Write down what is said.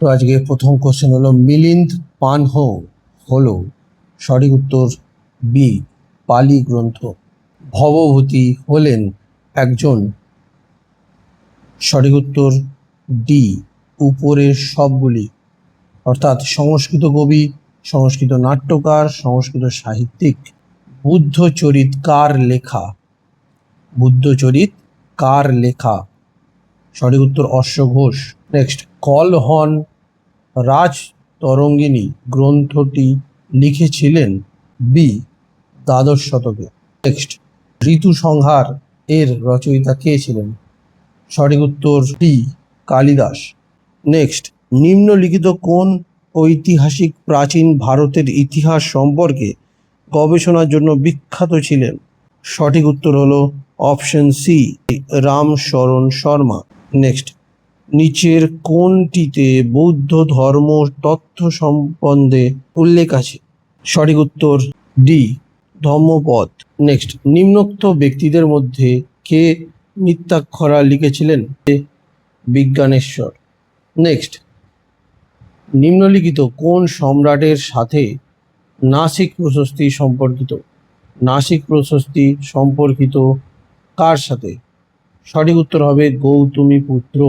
তো আজকে প্রথম কোশ্চেন হলো মিলিন্দ পানহো হলো সঠিক উত্তর বি পালি গ্রন্থ। ভবভূতি হলেন একজন সঠিক উত্তর ডি উপরের সবগুলি, অর্থাৎ সংস্কৃত কবি, সংস্কৃত নাট্যকার, সংস্কৃত সাহিত্যিক। বুদ্ধচরিত কার লেখা? বুদ্ধচরিত কার লেখা? সঠিক উত্তর অশ্ব ঘোষ। নেক্সট, কলহন রাজতরঙ্গিনী গ্রন্থটি লিখেছিলেন বি দ্বাদশ শতকে। নেক্সট, ঋতু সংহার এর রচয়িতা কে ছিলেন? সঠিক উত্তর ডি কালিদাস। নেক্সট, নিম্নলিখিত কোন ঐতিহাসিক প্রাচীন ভারতের ইতিহাস সম্পর্কে গবেষণার জন্য বিখ্যাত ছিলেন? সঠিক উত্তর হলো option C Ramsharan Sharma. Next, নিচের কোনটিতে বৌদ্ধ ধর্ম তথ্য সম্বন্ধে উল্লেখ আছে? সঠিক উত্তর ডি ধম্মপদ। নেক্সট, নিম্নোক্ত ব্যক্তিদের মধ্যে কে মিত্যাক্ষরা লিখেছিলেন? বিজ্ঞানেশ্বর। নেক্সট, নিম্নলিখিত কোন সম্রাটের সাথে নাসিক প্রশস্তি সম্পর্কিত? নাসিক প্রশস্তি সম্পর্কিত কার সাথে? সঠিক উত্তর হবে গৌতমী পুত্র।